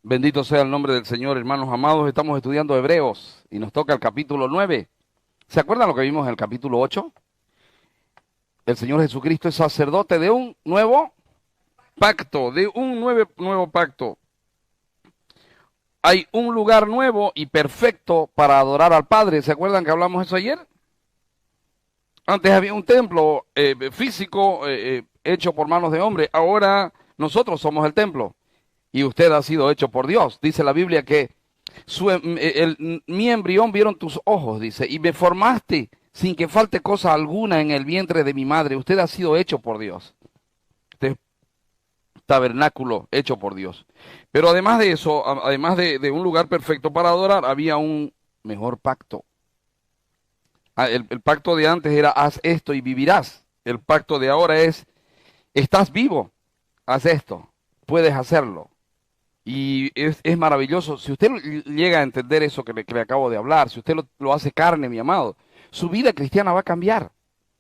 Bendito sea el nombre del Señor, hermanos amados. Estamos estudiando Hebreos y nos toca el capítulo 9. ¿Se acuerdan lo que vimos en el capítulo 8? El Señor Jesucristo es sacerdote de un nuevo pacto, nuevo pacto. Hay un lugar nuevo y perfecto para adorar al Padre. ¿Se acuerdan que hablamos eso ayer? Antes había un templo físico hecho por manos de hombre. Ahora nosotros somos el templo y usted ha sido hecho por Dios. Dice la Biblia que mi embrión vieron tus ojos, dice, y me formaste sin que falte cosa alguna en el vientre de mi madre. Usted ha sido hecho por Dios. Este tabernáculo hecho por Dios. Pero además de eso, además de un lugar perfecto para adorar, había un mejor pacto. El pacto de antes era haz esto y vivirás. El pacto de ahora es estás vivo, haz esto, puedes hacerlo. Y es maravilloso. Si usted llega a entender eso que le acabo de hablar, si usted lo hace carne, mi amado, su vida cristiana va a cambiar.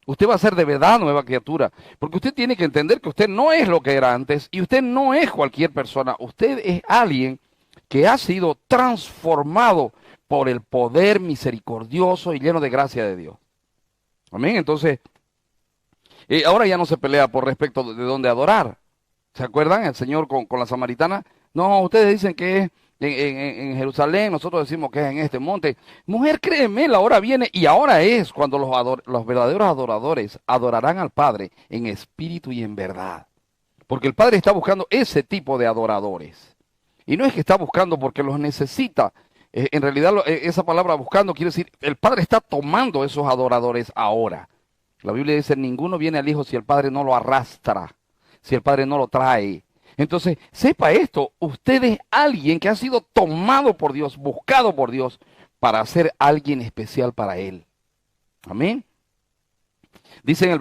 Usted va a ser de verdad nueva criatura. Porque usted tiene que entender que usted no es lo que era antes y usted no es cualquier persona. Usted es alguien que ha sido transformado por el poder misericordioso y lleno de gracia de Dios. Amén. Entonces, ahora ya no se pelea por respecto de dónde adorar. ¿Se acuerdan? El Señor con la samaritana. No, ustedes dicen que es en Jerusalén, nosotros decimos que es en este monte. Mujer, créeme, la hora viene y ahora es cuando los verdaderos adoradores adorarán al Padre en espíritu y en verdad. Porque el Padre está buscando ese tipo de adoradores. Y no es que está buscando porque los necesita. En realidad esa palabra buscando quiere decir, el Padre está tomando esos adoradores ahora. La Biblia dice, ninguno viene al Hijo si el Padre no lo arrastra, si el Padre no lo trae. Entonces, sepa esto, usted es alguien que ha sido tomado por Dios, buscado por Dios, para ser alguien especial para Él. Amén. Dice en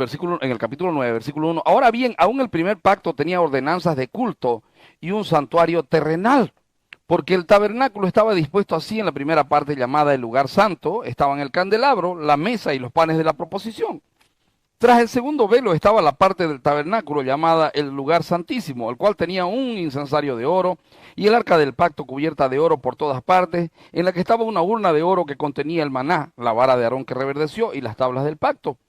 el capítulo 9, versículo 1, ahora bien, aún el primer pacto tenía ordenanzas de culto y un santuario terrenal, porque el tabernáculo estaba dispuesto así en la primera parte llamada el lugar santo, estaban el candelabro, la mesa y los panes de la proposición. Tras el segundo velo estaba la parte del tabernáculo llamada el lugar santísimo, el cual tenía un incensario de oro y el arca del pacto cubierta de oro por todas partes, en la que estaba una urna de oro que contenía el maná, la vara de Aarón que reverdeció y las tablas del pacto.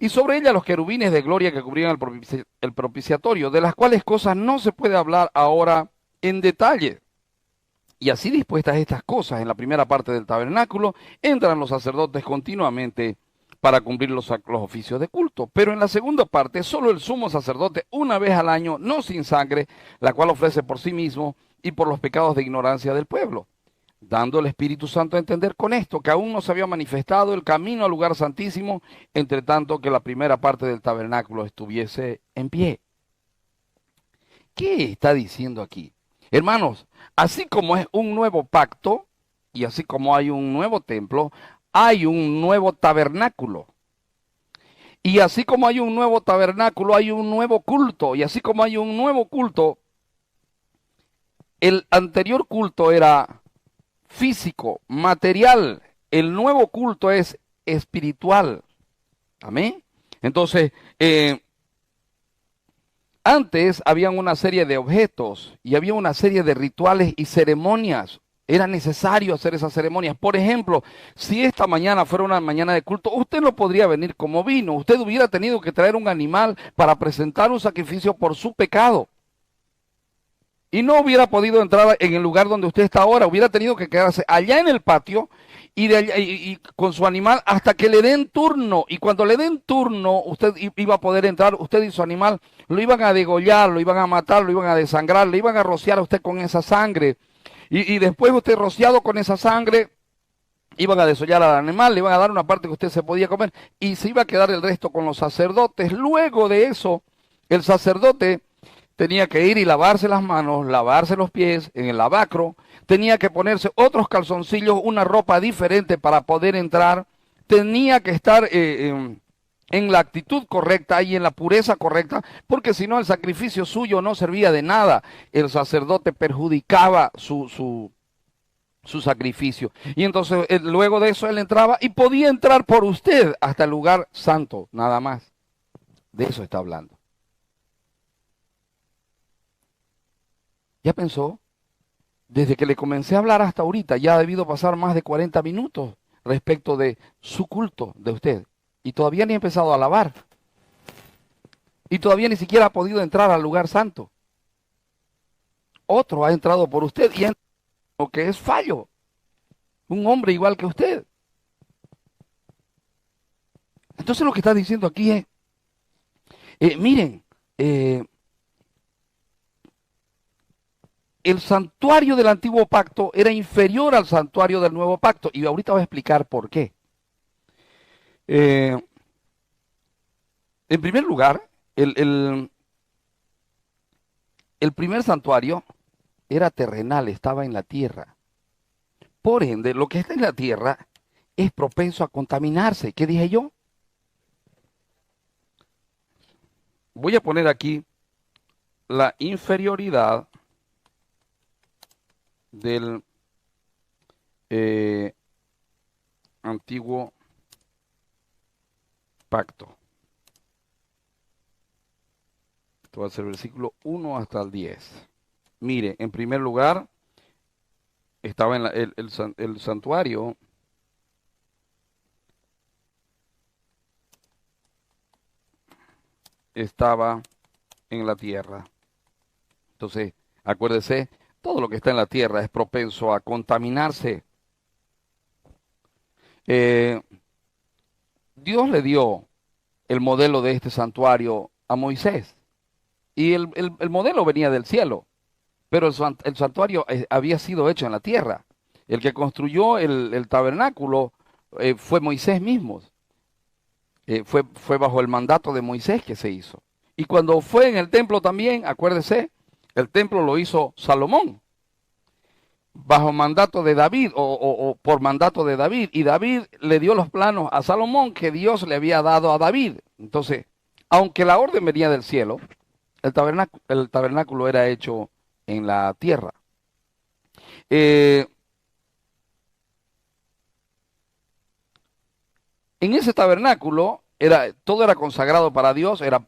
Y sobre ella los querubines de gloria que cubrían el propiciatorio, de las cuales cosas no se puede hablar ahora en detalle. Y así dispuestas estas cosas en la primera parte del tabernáculo, entran los sacerdotes continuamente para cumplir los oficios de culto. Pero en la segunda parte, solo el sumo sacerdote, una vez al año, no sin sangre, la cual ofrece por sí mismo y por los pecados de ignorancia del pueblo, dando el Espíritu Santo a entender con esto que aún no se había manifestado el camino al lugar santísimo, entre tanto que la primera parte del tabernáculo estuviese en pie. ¿Qué está diciendo aquí? Hermanos, así como es un nuevo pacto y así como hay un nuevo templo, hay un nuevo tabernáculo. Y así como hay un nuevo tabernáculo, hay un nuevo culto. Y así como hay un nuevo culto, el anterior culto era físico, material. El nuevo culto es espiritual. Amén. Entonces, antes habían una serie de objetos y había una serie de rituales y ceremonias. Era necesario hacer esas ceremonias. Por ejemplo, si esta mañana fuera una mañana de culto, usted no podría venir como vino. Usted hubiera tenido que traer un animal para presentar un sacrificio por su pecado. Y no hubiera podido entrar en el lugar donde usted está ahora. Hubiera tenido que quedarse allá en el patio y, y con su animal hasta que le den turno. Y cuando le den turno, usted iba a poder entrar, usted y su animal, lo iban a degollar, lo iban a matar, lo iban a desangrar, le iban a rociar a usted con esa sangre. Y después usted rociado con esa sangre, iban a desollar al animal, le iban a dar una parte que usted se podía comer y se iba a quedar el resto con los sacerdotes. Luego de eso, el sacerdote tenía que ir y lavarse las manos, lavarse los pies en el lavacro, tenía que ponerse otros calzoncillos, una ropa diferente para poder entrar, tenía que estar en la actitud correcta y en la pureza correcta, porque si no el sacrificio suyo no servía de nada, el sacerdote perjudicaba su sacrificio. Y entonces luego de eso él entraba y podía entrar por usted hasta el lugar santo, nada más. De eso está hablando. ¿Ya pensó? Desde que le comencé a hablar hasta ahorita, ya ha debido pasar más de 40 minutos respecto de su culto de usted. Y todavía ni ha empezado a alabar. Y todavía ni siquiera ha podido entrar al lugar santo. Otro ha entrado por usted y lo que es fallo. Un hombre igual que usted. Entonces lo que está diciendo aquí es, miren, el santuario del antiguo pacto era inferior al santuario del nuevo pacto. Y ahorita voy a explicar por qué. En primer lugar, el primer santuario era terrenal, estaba en la tierra. Por ende, lo que está en la tierra es propenso a contaminarse. ¿Qué dije yo? Voy a poner aquí la inferioridad del antiguo pacto. Esto va a ser versículo 1 hasta el 10. Mire, en primer lugar, estaba en el santuario. Estaba en la tierra. Entonces, acuérdese, todo lo que está en la tierra es propenso a contaminarse. Dios le dio el modelo de este santuario a Moisés. Y el modelo venía del cielo, pero el santuario había sido hecho en la tierra. El que construyó el tabernáculo fue Moisés mismo. Fue bajo el mandato de Moisés que se hizo. Y cuando fue en el templo también, acuérdese, el templo lo hizo Salomón, bajo mandato de David o por mandato de David. Y David le dio los planos a Salomón que Dios le había dado a David. Entonces, aunque la orden venía del cielo, el tabernáculo era hecho en la tierra. En ese tabernáculo todo era consagrado para Dios, era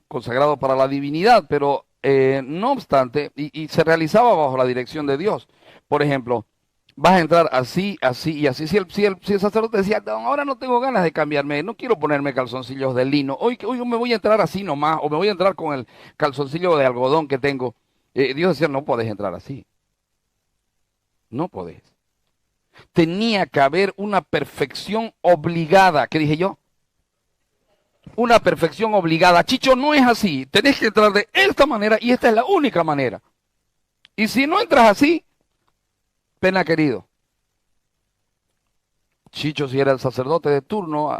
consagrado para la divinidad, pero no obstante, y se realizaba bajo la dirección de Dios. Por ejemplo, vas a entrar así, así y así. Si el sacerdote decía, "No, ahora no tengo ganas de cambiarme, no quiero ponerme calzoncillos de lino, hoy me voy a entrar así nomás, o me voy a entrar con el calzoncillo de algodón que tengo." Dios decía, no podés entrar así. No podés. Tenía que haber una perfección obligada. ¿Qué dije yo? Una perfección obligada. Chicho, no es así. Tenés que entrar de esta manera y esta es la única manera. Y si no entras así, pena querido. Chicho, si era el sacerdote de turno,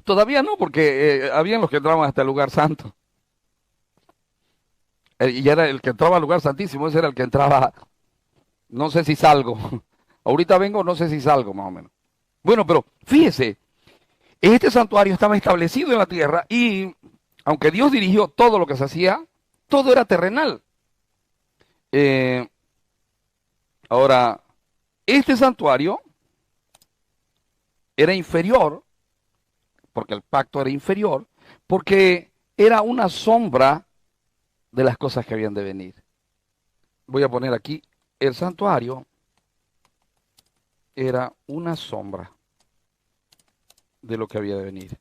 todavía no, porque habían los que entraban hasta el lugar santo. Y era el que entraba al lugar santísimo, ese era el que entraba, no sé si salgo. Ahorita vengo, no sé si salgo, más o menos. Bueno, pero fíjese, este santuario estaba establecido en la tierra y aunque Dios dirigió todo lo que se hacía, todo era terrenal. Ahora, este santuario era inferior, porque el pacto era inferior, porque era una sombra de las cosas que habían de venir. Voy a poner aquí, el santuario era una sombra de lo que había de venir.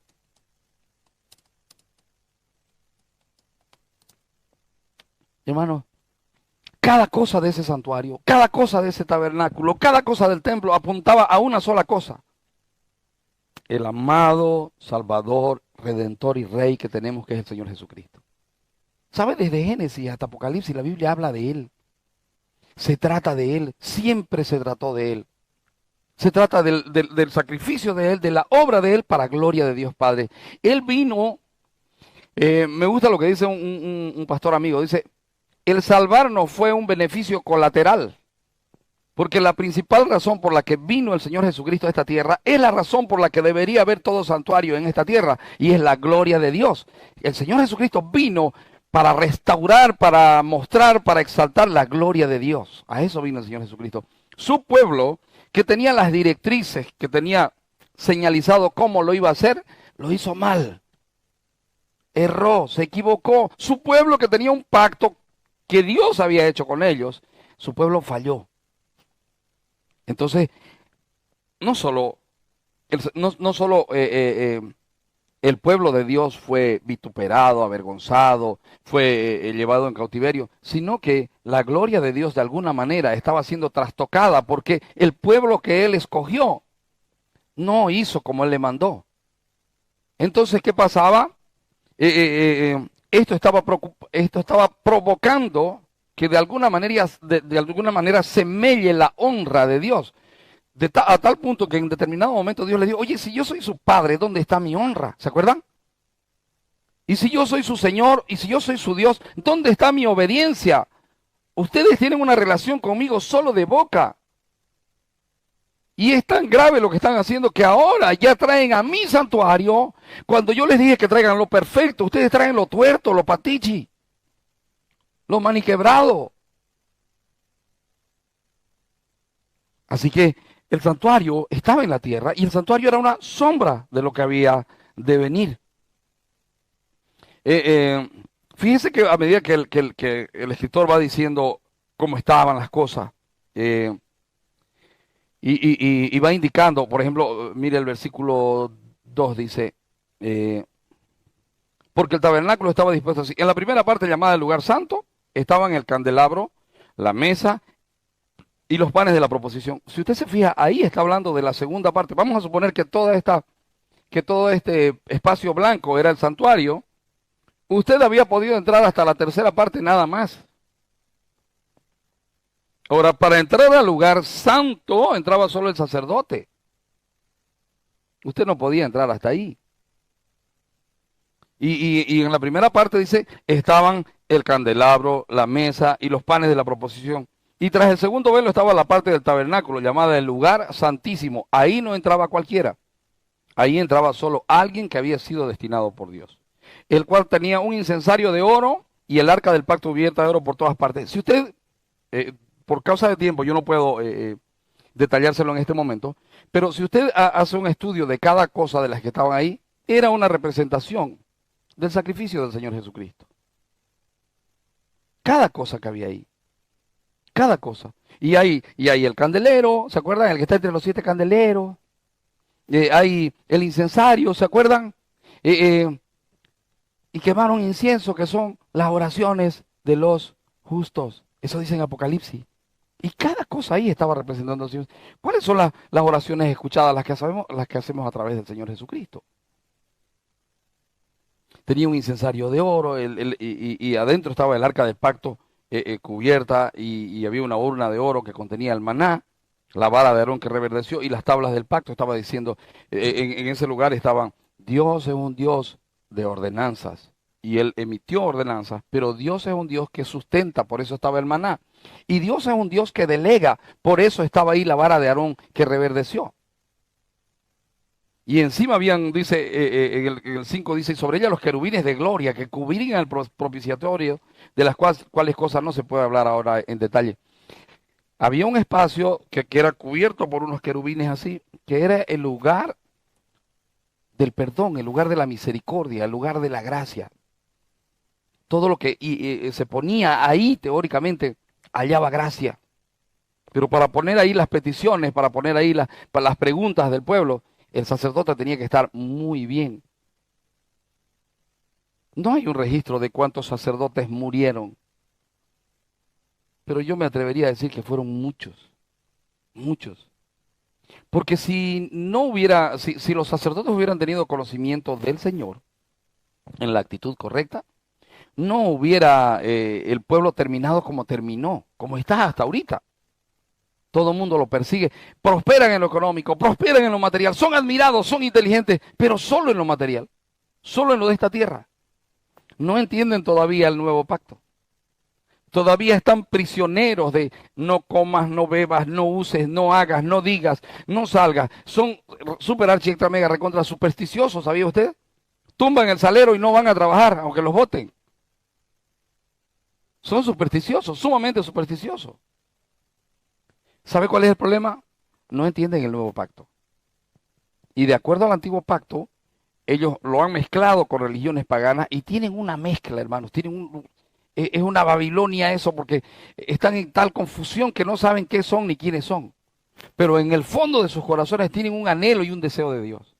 Hermanos, cada cosa de ese santuario, cada cosa de ese tabernáculo, cada cosa del templo apuntaba a una sola cosa. El amado Salvador, Redentor y Rey que tenemos, que es el Señor Jesucristo. ¿Sabe? Desde Génesis hasta Apocalipsis la Biblia habla de Él. Se trata de Él, siempre se trató de Él. Se trata del sacrificio de Él, de la obra de Él para gloria de Dios Padre. Él vino, me gusta lo que dice un pastor amigo, dice, el salvarnos fue un beneficio colateral. Porque la principal razón por la que vino el Señor Jesucristo a esta tierra es la razón por la que debería haber todo santuario en esta tierra, y es la gloria de Dios. El Señor Jesucristo vino para restaurar, para mostrar, para exaltar la gloria de Dios. A eso vino el Señor Jesucristo. Su pueblo, que tenía las directrices, que tenía señalizado cómo lo iba a hacer, lo hizo mal. Erró, se equivocó. Su pueblo, que tenía un pacto que Dios había hecho con ellos, su pueblo falló. Entonces, no solo, no solo el pueblo de Dios fue vituperado, avergonzado, fue llevado en cautiverio, sino que la gloria de Dios de alguna manera estaba siendo trastocada porque el pueblo que él escogió no hizo como él le mandó. Entonces, ¿qué pasaba? Esto estaba provocando que de alguna manera se melle la honra de Dios. A tal punto que en determinado momento Dios le dijo, oye, si yo soy su padre, ¿dónde está mi honra? ¿Se acuerdan? Y si yo soy su Señor, y si yo soy su Dios, ¿dónde está mi obediencia? Ustedes tienen una relación conmigo solo de boca. Y es tan grave lo que están haciendo que ahora ya traen a mi santuario, cuando yo les dije que traigan lo perfecto, ustedes traen lo tuerto, lo patichi, lo maniquebrado. Así que el santuario estaba en la tierra y el santuario era una sombra de lo que había de venir. Fíjense que a medida que el escritor va diciendo cómo estaban las cosas, y va indicando, por ejemplo, mire el versículo 2 dice, porque el tabernáculo estaba dispuesto así. En la primera parte llamada el lugar santo, estaban el candelabro, la mesa y los panes de la proposición. Si usted se fija, ahí está hablando de la segunda parte. Vamos a suponer que que todo este espacio blanco era el santuario. Usted había podido entrar hasta la tercera parte nada más. Ahora, para entrar al lugar santo, entraba solo el sacerdote. Usted no podía entrar hasta ahí. Y en la primera parte dice, estaban el candelabro, la mesa y los panes de la proposición. Y tras el segundo velo estaba la parte del tabernáculo, llamada el lugar santísimo. Ahí no entraba cualquiera. Ahí entraba solo alguien que había sido destinado por Dios, el cual tenía un incensario de oro y el arca del pacto cubierta de oro por todas partes. Si usted, por causa de tiempo, yo no puedo detallárselo en este momento, pero si usted hace un estudio de cada cosa de las que estaban ahí, era una representación del sacrificio del Señor Jesucristo. Cada cosa que había ahí. Cada cosa. Y hay el candelero, ¿se acuerdan? El que está entre los 7 candeleros. Hay el incensario, ¿se acuerdan? Y quemaron incienso, que son las oraciones de los justos. Eso dice en Apocalipsis. Y cada cosa ahí estaba representando al Señor. ¿Cuáles son las oraciones escuchadas, las que hacemos a través del Señor Jesucristo? Tenía un incensario de oro y adentro estaba el arca del pacto cubierta y había una urna de oro que contenía el maná, la vara de Aarón que reverdeció y las tablas del pacto. Estaba diciendo, en ese lugar estaban, Dios es un Dios de ordenanzas y Él emitió ordenanzas, pero Dios es un Dios que sustenta, por eso estaba el maná. Y Dios es un Dios que delega, por eso estaba ahí la vara de Aarón que reverdeció. Y encima habían, dice, en el 5 dice, y sobre ella los querubines de gloria que cubrían el propiciatorio, de las cuales cosas no se puede hablar ahora en detalle. Había un espacio que era cubierto por unos querubines así, que era el lugar del perdón, el lugar de la misericordia, el lugar de la gracia. Todo lo que se ponía ahí, teóricamente, hallaba gracia. Pero para poner ahí las peticiones, para poner ahí para las preguntas del pueblo, el sacerdote tenía que estar muy bien. No hay un registro de cuántos sacerdotes murieron, pero yo me atrevería a decir que fueron muchos, muchos. Porque si los sacerdotes hubieran tenido conocimiento del Señor en la actitud correcta, no hubiera el pueblo terminado como terminó, como está hasta ahorita. Todo el mundo lo persigue, prosperan en lo económico, prosperan en lo material, son admirados, son inteligentes, pero solo en lo material, solo en lo de esta tierra. No entienden todavía el nuevo pacto. Todavía están prisioneros de no comas, no bebas, no uses, no hagas, no digas, no salgas. Son super archi extra mega recontra supersticiosos, ¿sabía usted? Tumban el salero y no van a trabajar, aunque los voten. Son supersticiosos, sumamente supersticiosos. ¿Sabe cuál es el problema? No entienden el nuevo pacto. Y de acuerdo al antiguo pacto, ellos lo han mezclado con religiones paganas y tienen una mezcla, hermanos. Es una Babilonia eso, porque están en tal confusión que no saben qué son ni quiénes son. Pero en el fondo de sus corazones tienen un anhelo y un deseo de Dios.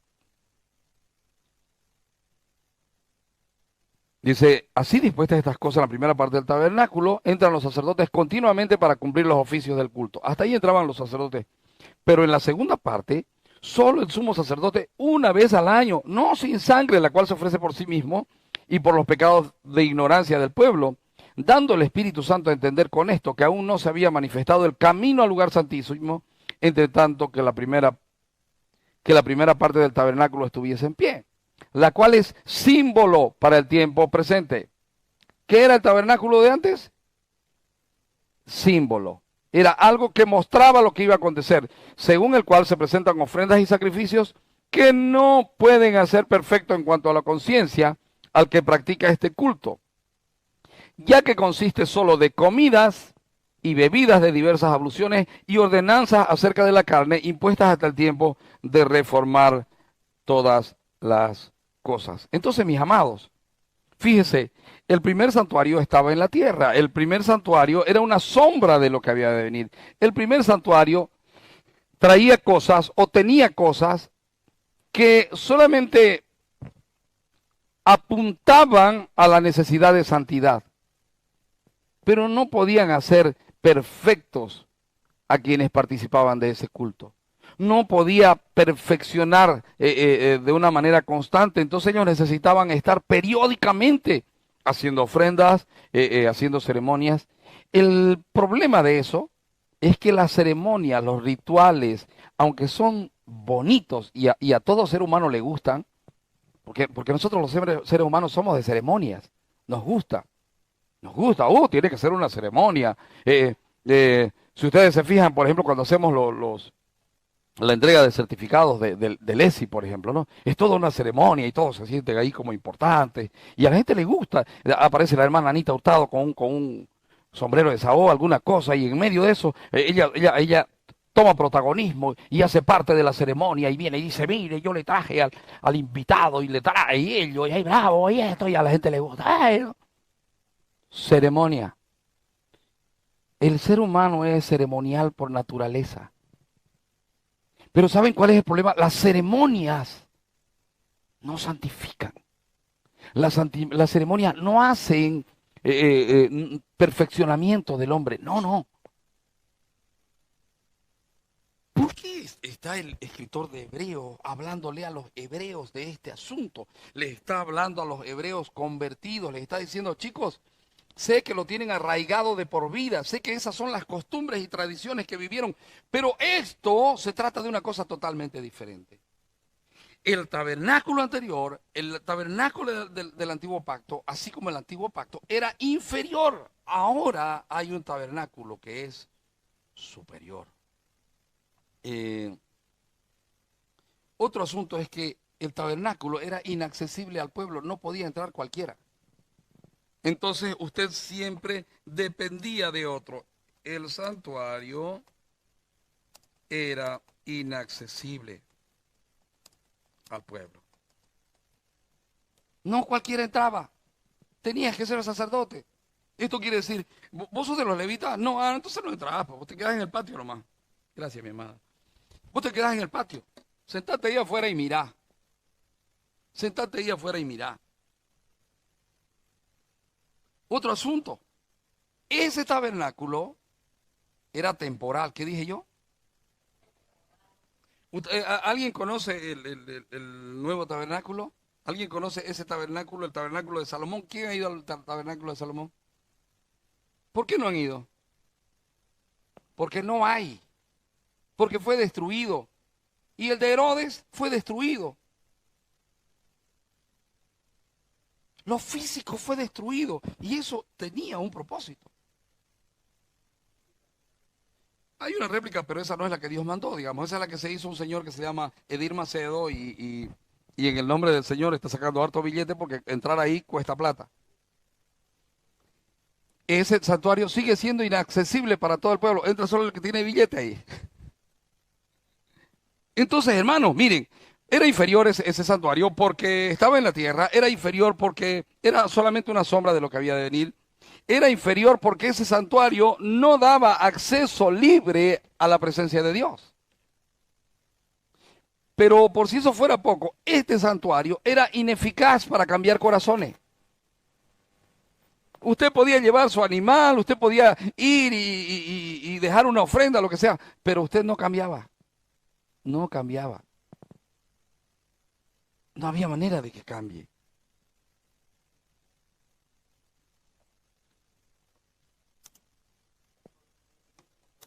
Dice, así dispuestas estas cosas en la primera parte del tabernáculo, entran los sacerdotes continuamente para cumplir los oficios del culto. Hasta ahí entraban los sacerdotes. Pero en la segunda parte, solo el sumo sacerdote una vez al año, no sin sangre, la cual se ofrece por sí mismo y por los pecados de ignorancia del pueblo, dando el Espíritu Santo a entender con esto que aún no se había manifestado el camino al lugar santísimo, entre tanto que la primera parte del tabernáculo estuviese en pie, la cual es símbolo para el tiempo presente. ¿Qué era el tabernáculo de antes? Símbolo. Era algo que mostraba lo que iba a acontecer, según el cual se presentan ofrendas y sacrificios que no pueden hacer perfecto en cuanto a la conciencia al que practica este culto, ya que consiste solo de comidas y bebidas de diversas abluciones y ordenanzas acerca de la carne impuestas hasta el tiempo de reformar todas las cosas. Entonces, mis amados, fíjese, el primer santuario estaba en la tierra. El primer santuario era una sombra de lo que había de venir. El primer santuario traía cosas o tenía cosas que solamente apuntaban a la necesidad de santidad, pero no podían hacer perfectos a quienes participaban de ese culto. No podía perfeccionar de una manera constante. Entonces ellos necesitaban estar periódicamente haciendo ofrendas, haciendo ceremonias. El problema de eso es que las ceremonias, los rituales, aunque son bonitos y a todo ser humano le gustan, porque nosotros los seres humanos somos de ceremonias, nos gusta, tiene que ser una ceremonia. Si ustedes se fijan, por ejemplo, cuando hacemos la entrega de certificados del ESI, por ejemplo, ¿no? Es toda una ceremonia y todos se sienten ahí como importantes. Y a la gente le gusta. Aparece la hermana Anita Hurtado con un sombrero de Saó, alguna cosa, y en medio de eso, ella toma protagonismo y hace parte de la ceremonia y viene y dice, mire, yo le traje al invitado y le trae y ellos, y ahí bravo, y esto, y a la gente le gusta. Ay, ¿no? Ceremonia. El ser humano es ceremonial por naturaleza. Pero ¿saben cuál es el problema? Las ceremonias no santifican. Las ceremonias no hacen perfeccionamiento del hombre. No. ¿Por qué está el escritor de Hebreos hablándole a los hebreos de este asunto? Le está hablando a los hebreos convertidos, les está diciendo, chicos, sé que lo tienen arraigado de por vida, sé que esas son las costumbres y tradiciones que vivieron, pero esto se trata de una cosa totalmente diferente. El tabernáculo anterior, el tabernáculo del antiguo pacto, así como el antiguo pacto, era inferior. Ahora hay un tabernáculo que es superior. Otro asunto es que el tabernáculo era inaccesible al pueblo, no podía entrar cualquiera. Entonces usted siempre dependía de otro. El santuario era inaccesible al pueblo. No cualquiera entraba. Tenías que ser el sacerdote. Esto quiere decir, ¿vos sos de los levitas? No, entonces no entrás, vos te quedás en el patio nomás. Gracias, mi amada. Vos te quedás en el patio. Sentate ahí afuera y mirá. Sentate ahí afuera y mirá. Otro asunto. Ese tabernáculo era temporal. ¿Qué dije yo? ¿Alguien conoce el nuevo tabernáculo? ¿Alguien conoce ese tabernáculo, el tabernáculo de Salomón? ¿Quién ha ido al tabernáculo de Salomón? ¿Por qué no han ido? Porque no hay. Porque fue destruido. Y el de Herodes fue destruido. Lo físico fue destruido. Y eso tenía un propósito. Hay una réplica, pero esa no es la que Dios mandó, digamos. Esa es la que se hizo un señor que se llama Edir Macedo y en el nombre del Señor está sacando harto billete porque entrar ahí cuesta plata. Ese santuario sigue siendo inaccesible para todo el pueblo. Entra solo el que tiene billete ahí. Entonces, hermanos, miren, era inferior ese santuario porque estaba en la tierra, era inferior porque era solamente una sombra de lo que había de venir. Era inferior porque ese santuario no daba acceso libre a la presencia de Dios. Pero por si eso fuera poco, este santuario era ineficaz para cambiar corazones. Usted podía llevar su animal, usted podía ir y dejar una ofrenda, lo que sea, pero usted no cambiaba. No cambiaba. No había manera de que cambie.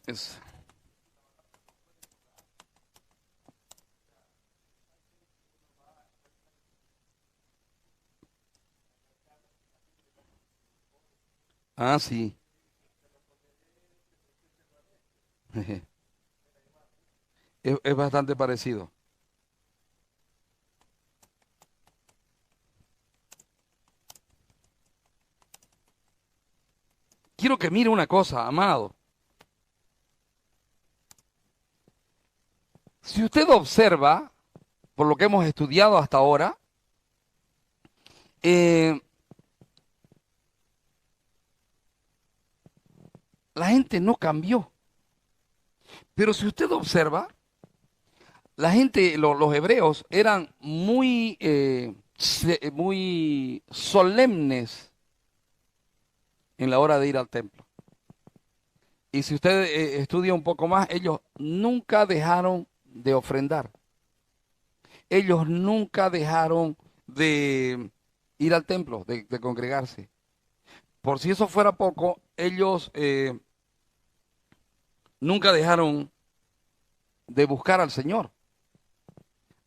Es, sí. Es bastante parecido. Quiero que mire una cosa, amado. Si usted observa, por lo que hemos estudiado hasta ahora, eh, la gente no cambió. Pero si usted observa, la gente, los hebreos eran muy solemnes en la hora de ir al templo. Y si usted estudia un poco más, ellos nunca dejaron de ofrendar. Ellos nunca dejaron de ir al templo, de congregarse. Por si eso fuera poco, ellos nunca dejaron de buscar al Señor.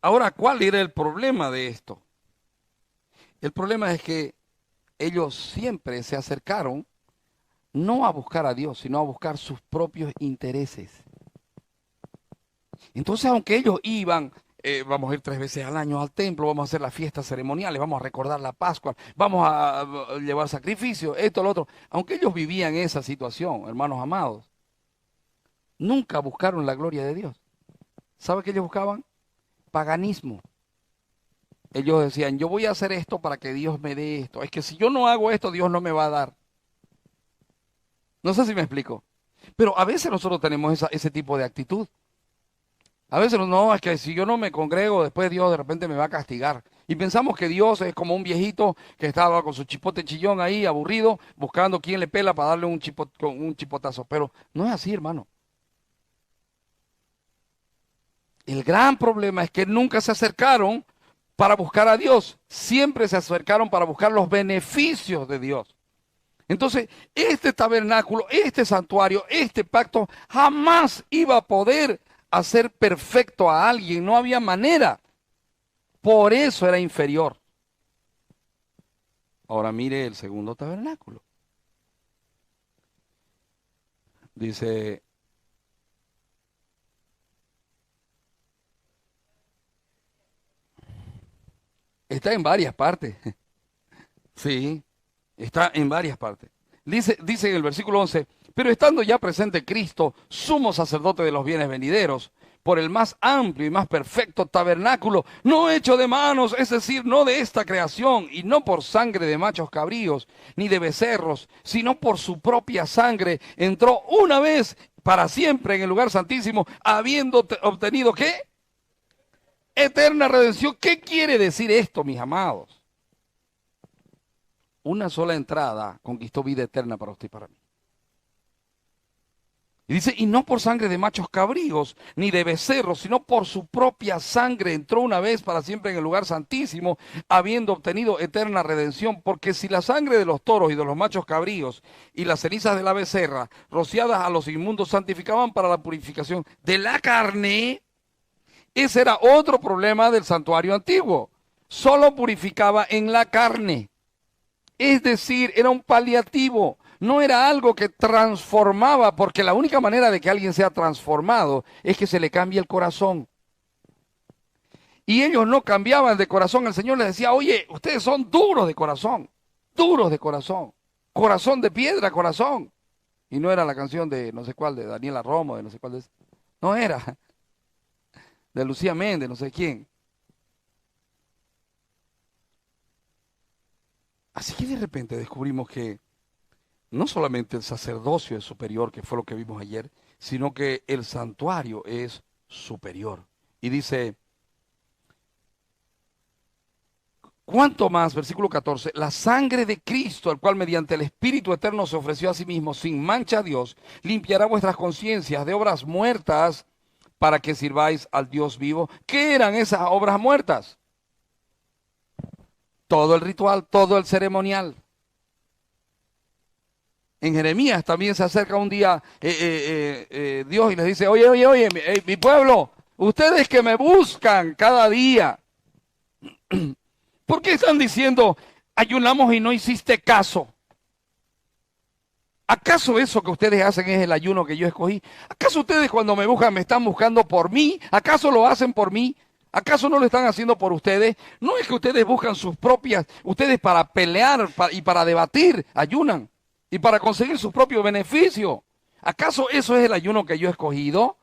Ahora, ¿cuál era el problema de esto? El problema es que ellos siempre se acercaron no a buscar a Dios, sino a buscar sus propios intereses. Entonces, aunque ellos iban, vamos a ir 3 veces al año al templo, vamos a hacer las fiestas ceremoniales, vamos a recordar la Pascua, vamos a llevar sacrificios, esto, lo otro, aunque ellos vivían esa situación, hermanos amados, nunca buscaron la gloria de Dios. ¿Sabe qué ellos buscaban? Paganismo. Ellos decían, yo voy a hacer esto para que Dios me dé esto. Es que si yo no hago esto, Dios no me va a dar. No sé si me explico. Pero a veces nosotros tenemos ese tipo de actitud. A veces no, es que si yo no me congrego, después Dios de repente me va a castigar. Y pensamos que Dios es como un viejito que estaba con su chipote chillón ahí, aburrido, buscando quién le pela para darle un chipotazo. Pero no es así, hermano. El gran problema es que nunca se acercaron para buscar a Dios. Siempre se acercaron para buscar los beneficios de Dios. Entonces, este tabernáculo, este santuario, este pacto jamás iba a poder hacer perfecto a alguien. No había manera. Por eso era inferior. Ahora mire el segundo tabernáculo. Dice, está en varias partes. Sí, está en varias partes. Dice en el versículo 11, pero estando ya presente Cristo, sumo sacerdote de los bienes venideros, por el más amplio y más perfecto tabernáculo, no hecho de manos, es decir, no de esta creación, y no por sangre de machos cabríos, ni de becerros, sino por su propia sangre, entró una vez para siempre en el lugar santísimo, habiendo obtenido, ¿qué? Eterna redención. ¿Qué quiere decir esto, mis amados? Una sola entrada conquistó vida eterna para usted y para mí. Y dice, y no por sangre de machos cabríos, ni de becerros, sino por su propia sangre entró una vez para siempre en el lugar santísimo, habiendo obtenido eterna redención. Porque si la sangre de los toros y de los machos cabríos y las cenizas de la becerra, rociadas a los inmundos, santificaban para la purificación de la carne, ese era otro problema del santuario antiguo. Solo purificaba en la carne. Es decir, era un paliativo, no era algo que transformaba, porque la única manera de que alguien sea transformado es que se le cambie el corazón. Y ellos no cambiaban de corazón, el Señor les decía, oye, ustedes son duros de corazón, corazón de piedra, corazón. Y no era la canción de no sé cuál, de Daniela Romo, de no sé cuál de... No era, de Lucía Méndez, no sé quién. Así que de repente descubrimos que No solamente el sacerdocio es superior, que fue lo que vimos ayer, sino que el santuario es superior. Y dice, ¿cuánto más, versículo 14, la sangre de Cristo, al cual mediante el Espíritu Eterno se ofreció a sí mismo sin mancha a Dios, limpiará vuestras conciencias de obras muertas para que sirváis al Dios vivo? ¿Qué eran esas obras muertas? Todo el ritual, todo el ceremonial. En Jeremías también se acerca un día Dios y les dice, oye, mi pueblo, ustedes que me buscan cada día, ¿por qué están diciendo, ayunamos y no hiciste caso? ¿Acaso eso que ustedes hacen es el ayuno que yo escogí? ¿Acaso ustedes cuando me buscan me están buscando por mí? ¿Acaso lo hacen por mí? ¿Acaso no lo están haciendo por ustedes? No es que ustedes buscan sus propias, ustedes para pelear y para debatir, ayunan. Y para conseguir su propio beneficio. ¿Acaso eso es el ayuno que yo he escogido?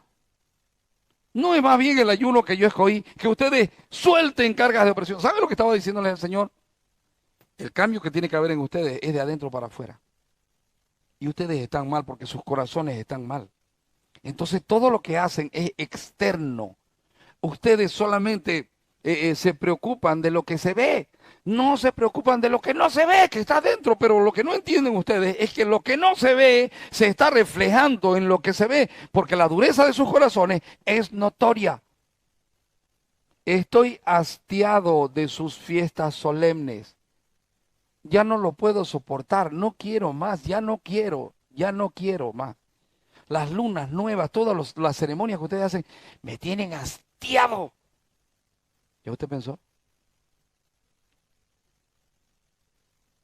¿No es más bien el ayuno que yo escogí? Que ustedes suelten cargas de opresión. ¿Saben lo que estaba diciéndoles el Señor? El cambio que tiene que haber en ustedes es de adentro para afuera. Y ustedes están mal porque sus corazones están mal. Entonces todo lo que hacen es externo. Ustedes solamente se preocupan de lo que se ve. No se preocupan de lo que no se ve, que está dentro, pero lo que no entienden ustedes es que lo que no se ve se está reflejando en lo que se ve, porque la dureza de sus corazones es notoria. Estoy hastiado de sus fiestas solemnes. Ya no lo puedo soportar, no quiero más, ya no quiero más. Las lunas nuevas, todas las ceremonias que ustedes hacen, me tienen hastiado. ¿Ya usted pensó?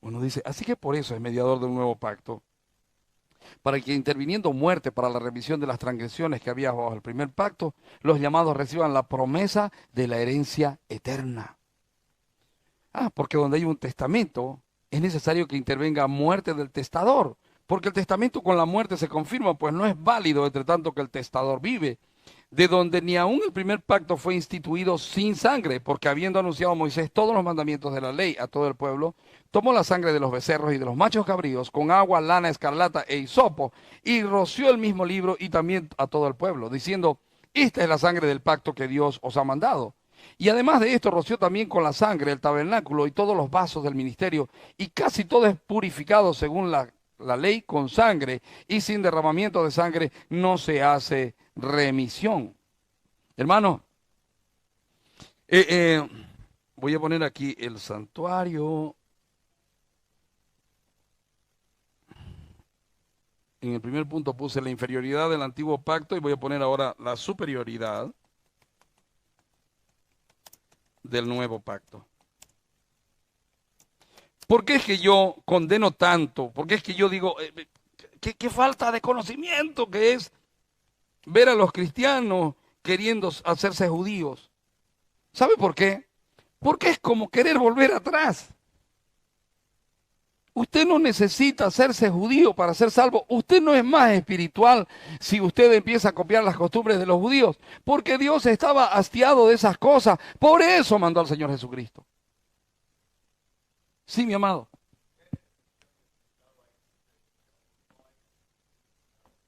Uno dice, así que por eso es mediador de un nuevo pacto, para que interviniendo muerte para la remisión de las transgresiones que había bajo el primer pacto, los llamados reciban la promesa de la herencia eterna. Porque donde hay un testamento, es necesario que intervenga muerte del testador, porque el testamento con la muerte se confirma, pues no es válido entre tanto que el testador vive. De donde ni aún el primer pacto fue instituido sin sangre, porque habiendo anunciado Moisés todos los mandamientos de la ley a todo el pueblo, tomó la sangre de los becerros y de los machos cabríos con agua, lana, escarlata e hisopo, y roció el mismo libro y también a todo el pueblo, diciendo, esta es la sangre del pacto que Dios os ha mandado. Y además de esto, roció también con la sangre el tabernáculo y todos los vasos del ministerio, y casi todo es purificado según la ley con sangre, y sin derramamiento de sangre no se hace remisión. Hermano, voy a poner aquí el santuario. En el primer punto puse la inferioridad del antiguo pacto y voy a poner ahora la superioridad del nuevo pacto. ¿Por qué es que yo condeno tanto? ¿Por qué es que yo digo, qué falta de conocimiento que es ver a los cristianos queriendo hacerse judíos? ¿Sabe por qué? Porque es como querer volver atrás. Usted no necesita hacerse judío para ser salvo. Usted no es más espiritual si usted empieza a copiar las costumbres de los judíos, porque Dios estaba hastiado de esas cosas. Por eso mandó al Señor Jesucristo. Sí, mi amado.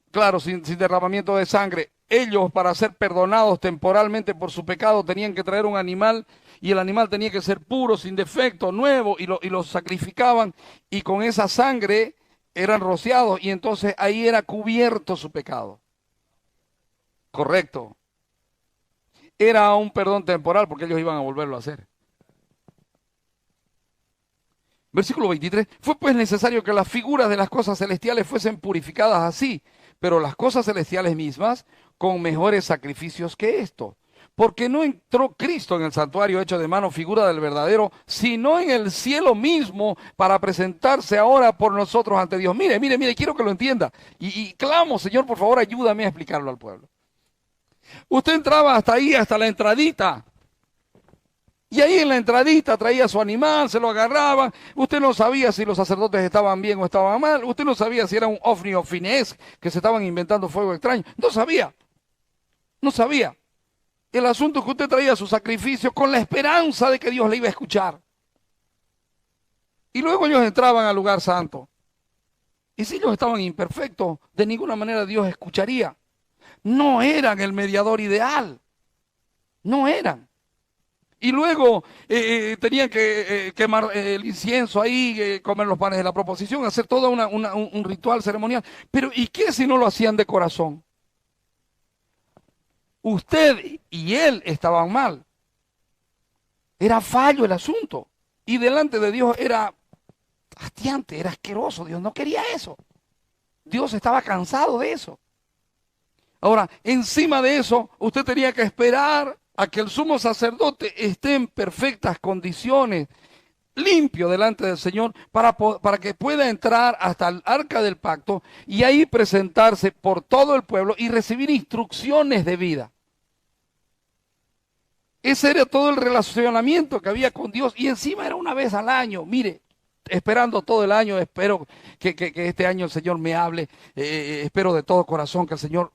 Claro, sin derramamiento de sangre. Ellos, para ser perdonados temporalmente por su pecado, tenían que traer un animal y el animal tenía que ser puro, sin defecto, nuevo, y lo sacrificaban y con esa sangre eran rociados y entonces ahí era cubierto su pecado. Correcto. Era un perdón temporal porque ellos iban a volverlo a hacer. Versículo 23. Fue pues necesario que las figuras de las cosas celestiales fuesen purificadas así, pero las cosas celestiales mismas con mejores sacrificios que esto. Porque no entró Cristo en el santuario hecho de mano, figura del verdadero, sino en el cielo mismo para presentarse ahora por nosotros ante Dios. Mire, quiero que lo entienda. Y clamo, Señor, por favor, ayúdame a explicarlo al pueblo. Usted entraba hasta ahí, hasta la entradita. Y ahí en la entradita traía su animal, se lo agarraban. Usted no sabía si los sacerdotes estaban bien o estaban mal. Usted no sabía si era un ovni o finés, que se estaban inventando fuego extraño. No sabía. No sabía. El asunto es que usted traía su sacrificio con la esperanza de que Dios le iba a escuchar. Y luego ellos entraban al lugar santo. Y si ellos estaban imperfectos, de ninguna manera Dios escucharía. No eran el mediador ideal. No eran. Y luego tenían que quemar el incienso ahí, comer los panes de la proposición, hacer todo un ritual ceremonial. Pero ¿y qué si no lo hacían de corazón? Usted y él estaban mal. Era fallo el asunto. Y delante de Dios era hastiante, era asqueroso. Dios no quería eso. Dios estaba cansado de eso. Ahora, encima de eso, usted tenía que esperar a que el sumo sacerdote esté en perfectas condiciones, limpio delante del Señor, para que pueda entrar hasta el arca del pacto y ahí presentarse por todo el pueblo y recibir instrucciones de vida. Ese era todo el relacionamiento que había con Dios y encima era una vez al año. Mire, esperando todo el año, espero que este año el Señor me hable, espero de todo corazón que el Señor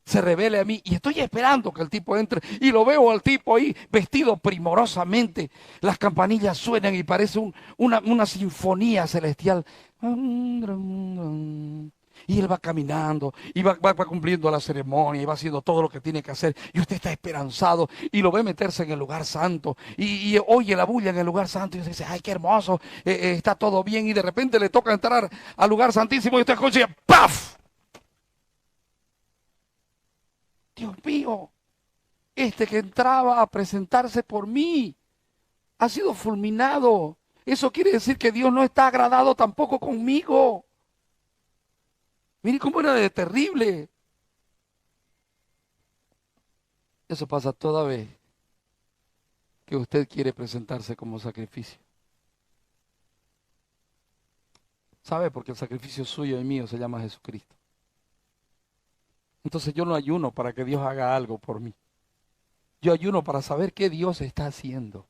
se revele a mí y estoy esperando que el tipo entre y lo veo al tipo ahí vestido primorosamente, las campanillas suenan y parece una sinfonía celestial. Y él va caminando y va cumpliendo la ceremonia y va haciendo todo lo que tiene que hacer. Y usted está esperanzado y lo ve meterse en el lugar santo y oye la bulla en el lugar santo y usted dice, ay, qué hermoso, está todo bien. Y de repente le toca entrar al lugar santísimo y usted escucha, ¡paf! Dios mío, este que entraba a presentarse por mí ha sido fulminado. Eso quiere decir que Dios no está agradado tampoco conmigo. Mire cómo era de terrible. Eso pasa toda vez que usted quiere presentarse como sacrificio. ¿Sabe? Porque el sacrificio suyo y mío se llama Jesucristo. Entonces yo no ayuno para que Dios haga algo por mí. Yo ayuno para saber qué Dios está haciendo.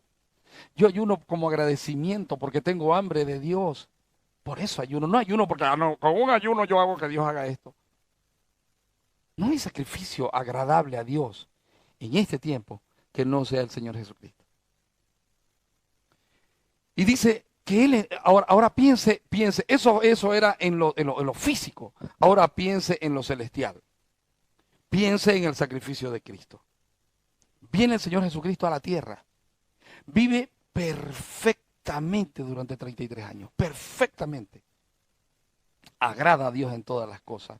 Yo ayuno como agradecimiento porque tengo hambre de Dios. Por eso ayuno. No ayuno porque con un ayuno yo hago que Dios haga esto. No hay sacrificio agradable a Dios en este tiempo que no sea el Señor Jesucristo. Y dice que Él, ahora piense, eso era en lo físico. Ahora piense en lo celestial. Piense en el sacrificio de Cristo. Viene el Señor Jesucristo a la tierra. Vive perfectamente durante 33 años. Perfectamente. Agrada a Dios en todas las cosas.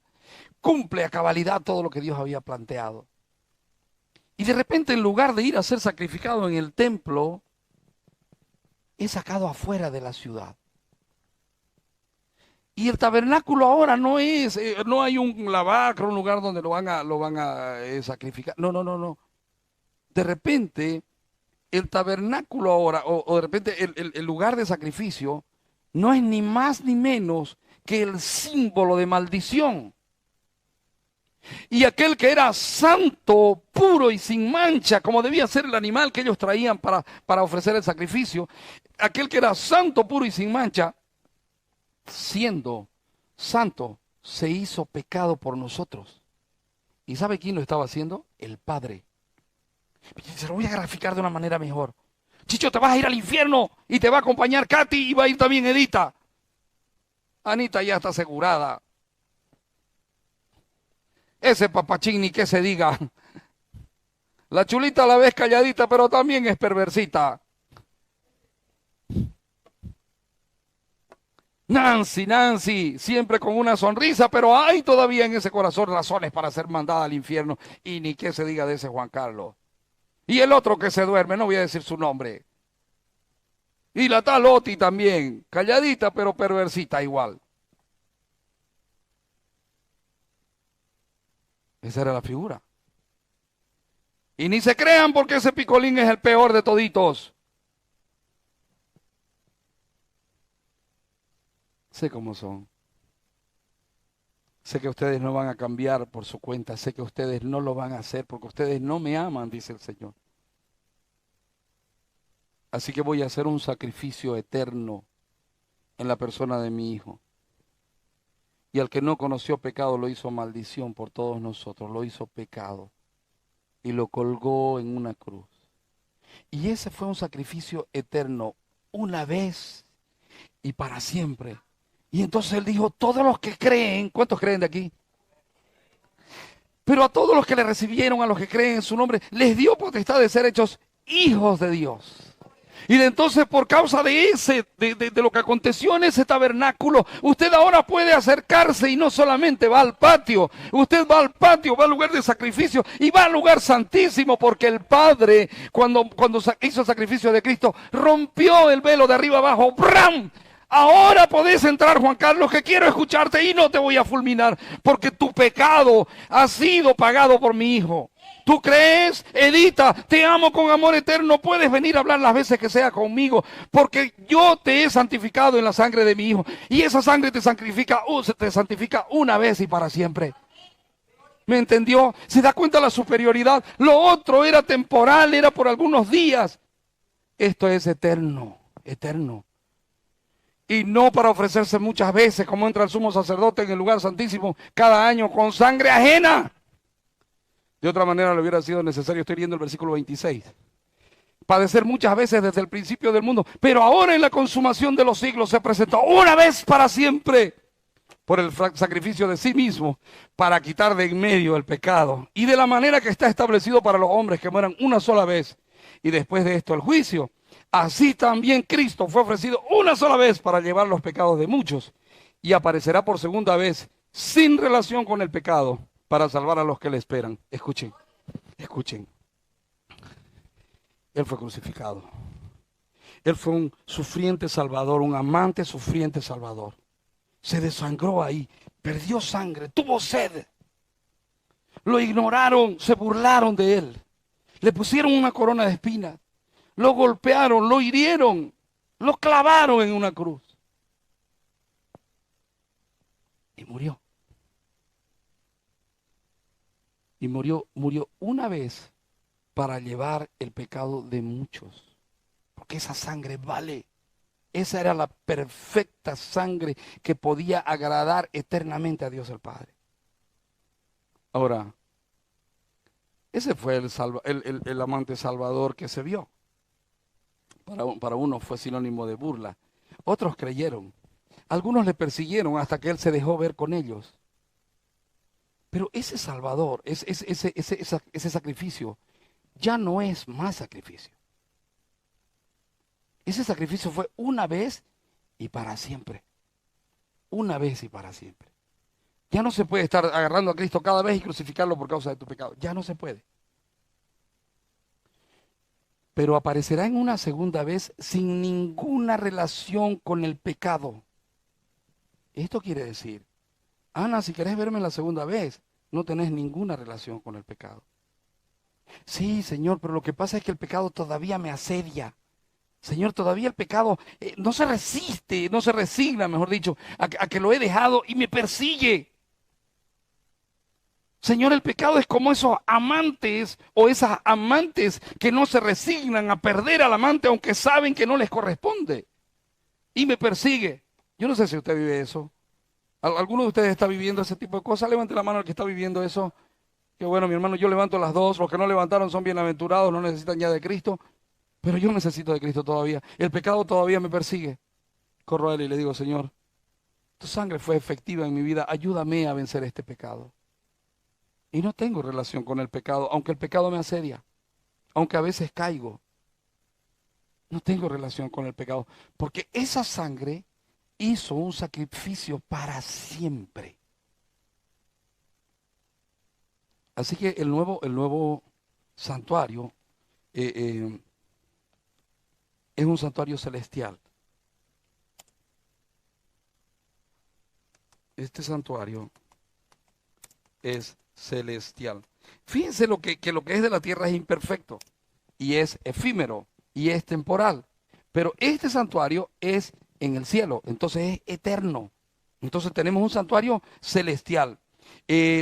Cumple a cabalidad todo lo que Dios había planteado. Y de repente, en lugar de ir a ser sacrificado en el templo, es sacado afuera de la ciudad. Y el tabernáculo ahora no es, no hay un lavacro, un lugar donde lo van a sacrificar. No, no, no, no. De repente, el tabernáculo ahora, o de repente el lugar de sacrificio, no es ni más ni menos que el símbolo de maldición. Y aquel que era santo, puro y sin mancha, como debía ser el animal que ellos traían para ofrecer el sacrificio, aquel que era santo, puro y sin mancha, siendo santo, se hizo pecado por nosotros. ¿Y sabe quién lo estaba haciendo? El Padre. Se lo voy a graficar de una manera mejor. Chicho, te vas a ir al infierno y te va a acompañar Katy y va a ir también Edita. Anita ya está asegurada. Ese papachín ni que se diga. La chulita a la vez calladita, pero también es perversita. Nancy, siempre con una sonrisa, pero hay todavía en ese corazón razones para ser mandada al infierno. Y ni que se diga de ese Juan Carlos. Y el otro que se duerme, no voy a decir su nombre. Y la tal Oti también, calladita pero perversita igual. Esa era la figura. Y ni se crean porque ese picolín es el peor de toditos. Sé cómo son. Sé que ustedes no van a cambiar por su cuenta. Sé que ustedes no lo van a hacer porque ustedes no me aman, dice el Señor. Así que voy a hacer un sacrificio eterno en la persona de mi Hijo. Y al que no conoció pecado lo hizo maldición por todos nosotros, lo hizo pecado y lo colgó en una cruz. Y ese fue un sacrificio eterno, una vez y para siempre. Y entonces él dijo, todos los que creen, ¿cuántos creen de aquí? Pero a todos los que le recibieron, a los que creen en su nombre, les dio potestad de ser hechos hijos de Dios. Y de entonces, por causa de lo que aconteció en ese tabernáculo, usted ahora puede acercarse y no solamente va al patio, usted va al patio, va al lugar de sacrificio y va al lugar santísimo, porque el Padre, cuando hizo el sacrificio de Cristo, rompió el velo de arriba abajo. ¡Bram! Ahora podés entrar, Juan Carlos, que quiero escucharte y no te voy a fulminar, porque tu pecado ha sido pagado por mi Hijo. ¿Tú crees? Edita, te amo con amor eterno, puedes venir a hablar las veces que sea conmigo, porque yo te he santificado en la sangre de mi Hijo, y esa sangre te santifica una vez y para siempre. ¿Me entendió? ¿Se da cuenta la superioridad? Lo otro era temporal, era por algunos días. Esto es eterno, eterno. Y no para ofrecerse muchas veces, como entra el sumo sacerdote en el lugar santísimo cada año con sangre ajena. De otra manera le hubiera sido necesario, estoy leyendo el versículo 26, padecer muchas veces desde el principio del mundo, pero ahora en la consumación de los siglos se presentó una vez para siempre por el sacrificio de sí mismo para quitar de en medio el pecado. Y de la manera que está establecido para los hombres que mueran una sola vez y después de esto el juicio, así también Cristo fue ofrecido una sola vez para llevar los pecados de muchos y aparecerá por segunda vez sin relación con el pecado para salvar a los que le esperan. Escuchen, escuchen. Él fue crucificado. Él fue un sufriente salvador, un amante sufriente salvador. Se desangró ahí, perdió sangre, tuvo sed. Lo ignoraron, se burlaron de él. Le pusieron una corona de espinas. Lo golpearon, lo hirieron, lo clavaron en una cruz. Y murió. Y murió una vez para llevar el pecado de muchos. Porque esa sangre vale. Esa era la perfecta sangre que podía agradar eternamente a Dios el Padre. Ahora, ese fue el amante salvador que se vio. Para uno fue sinónimo de burla. Otros creyeron. Algunos le persiguieron hasta que él se dejó ver con ellos. Pero ese Salvador, ese sacrificio, ya no es más sacrificio. Ese sacrificio fue una vez y para siempre. Una vez y para siempre. Ya no se puede estar agarrando a Cristo cada vez y crucificarlo por causa de tu pecado. Ya no se puede. Pero aparecerá en una segunda vez sin ninguna relación con el pecado. Esto quiere decir, Ana, si querés verme la segunda vez, no tenés ninguna relación con el pecado. Sí, Señor, pero lo que pasa es que el pecado todavía me asedia. Señor, todavía el pecado no se resiste, no se resigna, mejor dicho, a que lo he dejado y me persigue. Señor, el pecado es como esos amantes o esas amantes que no se resignan a perder al amante aunque saben que no les corresponde. Y me persigue. Yo no sé si usted vive eso. ¿Alguno de ustedes está viviendo ese tipo de cosas? Levante la mano el que está viviendo eso. Que bueno, mi hermano, yo levanto las dos. Los que no levantaron son bienaventurados, no necesitan ya de Cristo. Pero yo necesito de Cristo todavía. El pecado todavía me persigue. Corro a él y le digo, Señor, tu sangre fue efectiva en mi vida. Ayúdame a vencer este pecado. Y no tengo relación con el pecado, aunque el pecado me asedia. Aunque a veces caigo. No tengo relación con el pecado. Porque esa sangre hizo un sacrificio para siempre. Así que el nuevo santuario es un santuario celestial. Este santuario es celestial. Fíjense que lo que es de la tierra es imperfecto y es efímero y es temporal. Pero este santuario es en el cielo, entonces es eterno. Entonces tenemos un santuario celestial.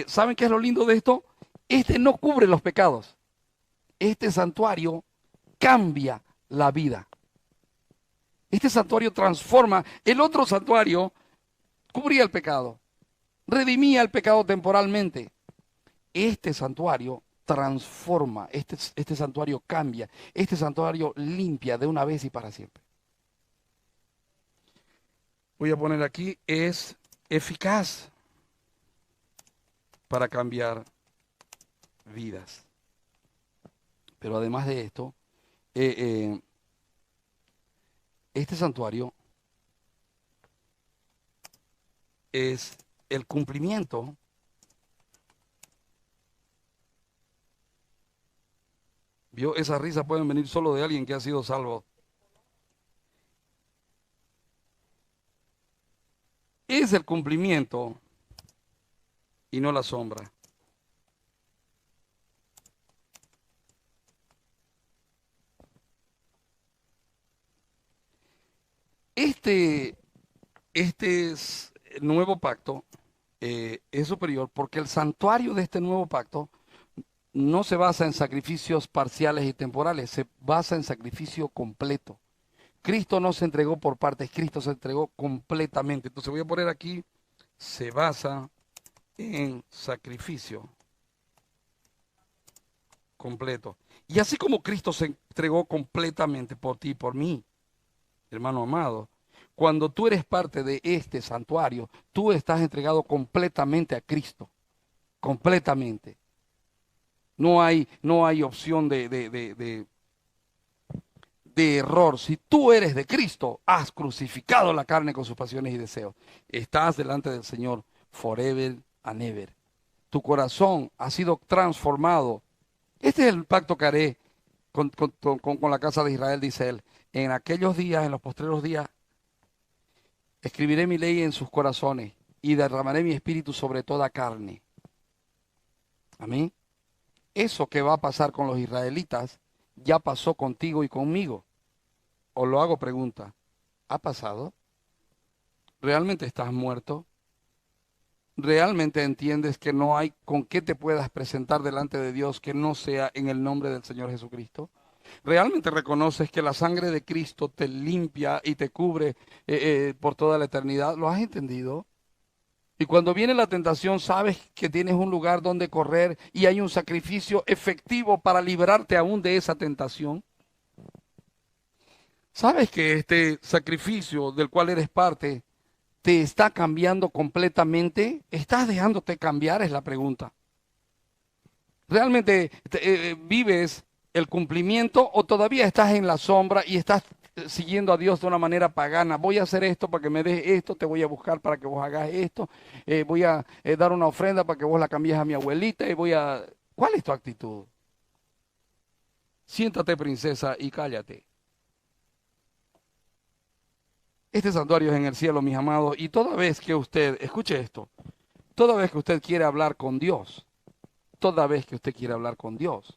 ¿Saben qué es lo lindo de esto? Este no cubre los pecados. Este santuario cambia la vida. Este santuario transforma. El otro santuario cubría el pecado, redimía el pecado temporalmente. Este santuario transforma, este santuario cambia, este santuario limpia de una vez y para siempre. voy a poner aquí, es eficaz para cambiar vidas. Pero además de esto, este santuario es el cumplimiento ¿vio? Esas risas pueden venir solo de alguien que ha sido salvo. Es el cumplimiento y no la sombra. Este nuevo pacto es superior porque el santuario de este nuevo pacto no se basa en sacrificios parciales y temporales, se basa en sacrificio completo. Cristo no se entregó por partes, Cristo se entregó completamente. Entonces voy a poner aquí, se basa en sacrificio completo. Y así como Cristo se entregó completamente por ti y por mí, hermano amado, cuando tú eres parte de este santuario, tú estás entregado completamente a Cristo, completamente. No hay opción de error. Si tú eres de Cristo, has crucificado la carne con sus pasiones y deseos. Estás delante del Señor forever and ever. Tu corazón ha sido transformado. Este es el pacto que haré con la casa de Israel, dice él. En aquellos días, en los postreros días, escribiré mi ley en sus corazones y derramaré mi espíritu sobre toda carne. Amén. Eso que va a pasar con los israelitas ya pasó contigo y conmigo. Os lo hago pregunta. ¿Ha pasado? ¿Realmente estás muerto? ¿Realmente entiendes que no hay con qué te puedas presentar delante de Dios que no sea en el nombre del Señor Jesucristo? ¿Realmente reconoces que la sangre de Cristo te limpia y te cubre por toda la eternidad? ¿Lo has entendido? Y cuando viene la tentación, sabes que tienes un lugar donde correr y hay un sacrificio efectivo para librarte aún de esa tentación. ¿Sabes que este sacrificio del cual eres parte te está cambiando completamente? ¿Estás dejándote cambiar? Es la pregunta. ¿Realmente vives el cumplimiento o todavía estás en la sombra y estás siguiendo a Dios de una manera pagana? Voy a hacer esto para que me des esto, te voy a buscar para que vos hagas esto, voy a dar una ofrenda para que vos la cambies a mi abuelita y voy a... ¿Cuál es tu actitud? Siéntate, princesa, y cállate. Este santuario es en el cielo, mis amados, y toda vez que usted, escuche esto, toda vez que usted quiere hablar con Dios, toda vez que usted quiere hablar con Dios,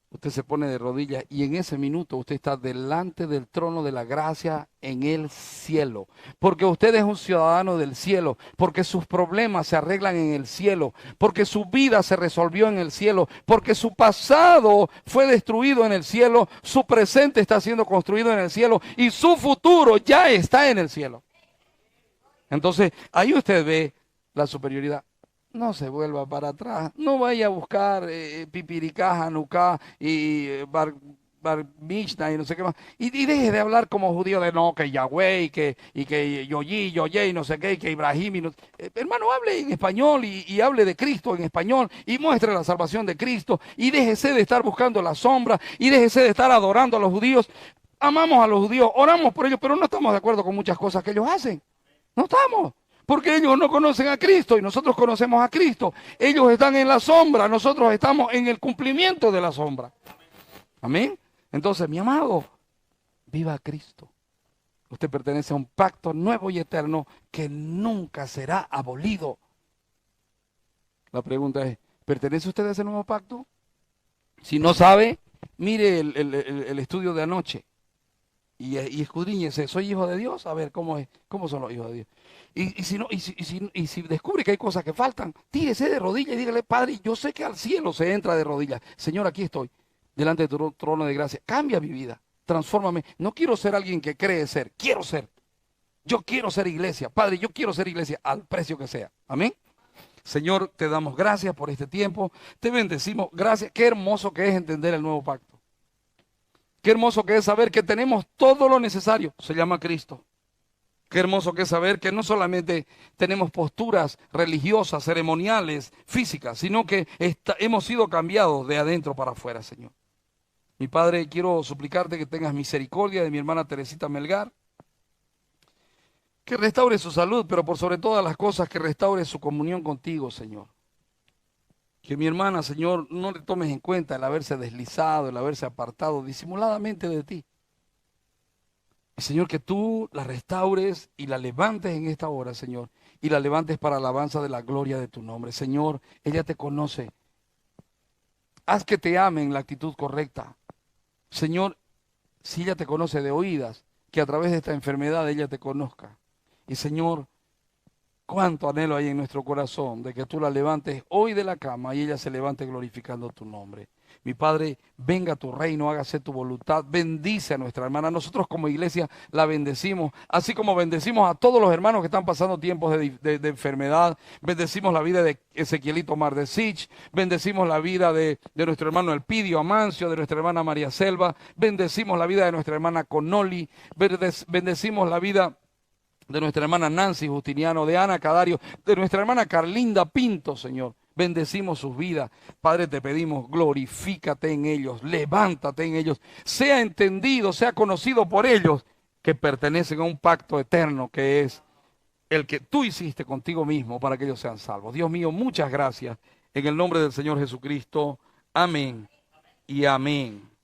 usted se pone de rodillas y en ese minuto usted está delante del trono de la gracia en el cielo. Porque usted es un ciudadano del cielo, porque sus problemas se arreglan en el cielo, porque su vida se resolvió en el cielo, porque su pasado fue destruido en el cielo, su presente está siendo construido en el cielo y su futuro ya está en el cielo. Entonces, ahí usted ve la superioridad. No se vuelva para atrás. No vaya a buscar Pipiricá, Hanukkah y Bar Mishnah y no sé qué más. Y deje de hablar como judío de no, que Yahweh y que Yoyi, Yoye y no sé qué, y que Ibrahim. Y no, hermano, hable en español y hable de Cristo en español y muestre la salvación de Cristo. Y déjese de estar buscando la sombra y déjese de estar adorando a los judíos. Amamos a los judíos, oramos por ellos, pero no estamos de acuerdo con muchas cosas que ellos hacen. No estamos. Porque ellos no conocen a Cristo y nosotros conocemos a Cristo. Ellos están en la sombra, nosotros estamos en el cumplimiento de la sombra. Amén. Entonces, mi amado, viva a Cristo. Usted pertenece a un pacto nuevo y eterno que nunca será abolido. La pregunta es, ¿pertenece usted a ese nuevo pacto? Si no sabe, mire el estudio de anoche. Y escudriñese, ¿soy hijo de Dios? A ver, ¿cómo son los hijos de Dios? Y si descubre que hay cosas que faltan, tírese de rodillas y dígale, Padre, yo sé que al cielo se entra de rodillas. Señor, aquí estoy, delante de tu trono de gracia. Cambia mi vida, transfórmame. No quiero ser alguien que cree ser, quiero ser. Yo quiero ser iglesia. Padre, yo quiero ser iglesia al precio que sea. Amén. Señor, te damos gracias por este tiempo. Te bendecimos. Gracias. Qué hermoso que es entender el nuevo pacto. Qué hermoso que es saber que tenemos todo lo necesario. Se llama Cristo. Qué hermoso que es saber que no solamente tenemos posturas religiosas, ceremoniales, físicas, sino que hemos sido cambiados de adentro para afuera, Señor. Mi Padre, quiero suplicarte que tengas misericordia de mi hermana Teresita Melgar, que restaure su salud, pero por sobre todas las cosas, que restaure su comunión contigo, Señor. Que mi hermana, Señor, no le tomes en cuenta el haberse deslizado, el haberse apartado disimuladamente de ti. Y Señor, que tú la restaures y la levantes en esta hora, Señor, y la levantes para alabanza de la gloria de tu nombre. Señor, ella te conoce. Haz que te ame en la actitud correcta. Señor, si ella te conoce de oídas, que a través de esta enfermedad ella te conozca. Y Señor, cuánto anhelo hay en nuestro corazón de que tú la levantes hoy de la cama y ella se levante glorificando tu nombre. Mi Padre, venga a tu reino, hágase tu voluntad, bendice a nuestra hermana. Nosotros como iglesia la bendecimos, así como bendecimos a todos los hermanos que están pasando tiempos de enfermedad. Bendecimos la vida de Ezequielito Mardesich, bendecimos la vida de nuestro hermano Elpidio Amancio, de nuestra hermana María Selva, bendecimos la vida de nuestra hermana Conoli, bendecimos la vida de nuestra hermana Nancy Justiniano, de Ana Cadario, de nuestra hermana Carlinda Pinto, Señor. Bendecimos sus vidas. Padre, te pedimos, glorifícate en ellos, levántate en ellos, sea entendido, sea conocido por ellos, que pertenecen a un pacto eterno que es el que tú hiciste contigo mismo para que ellos sean salvos. Dios mío, muchas gracias. En el nombre del Señor Jesucristo. Amén y amén.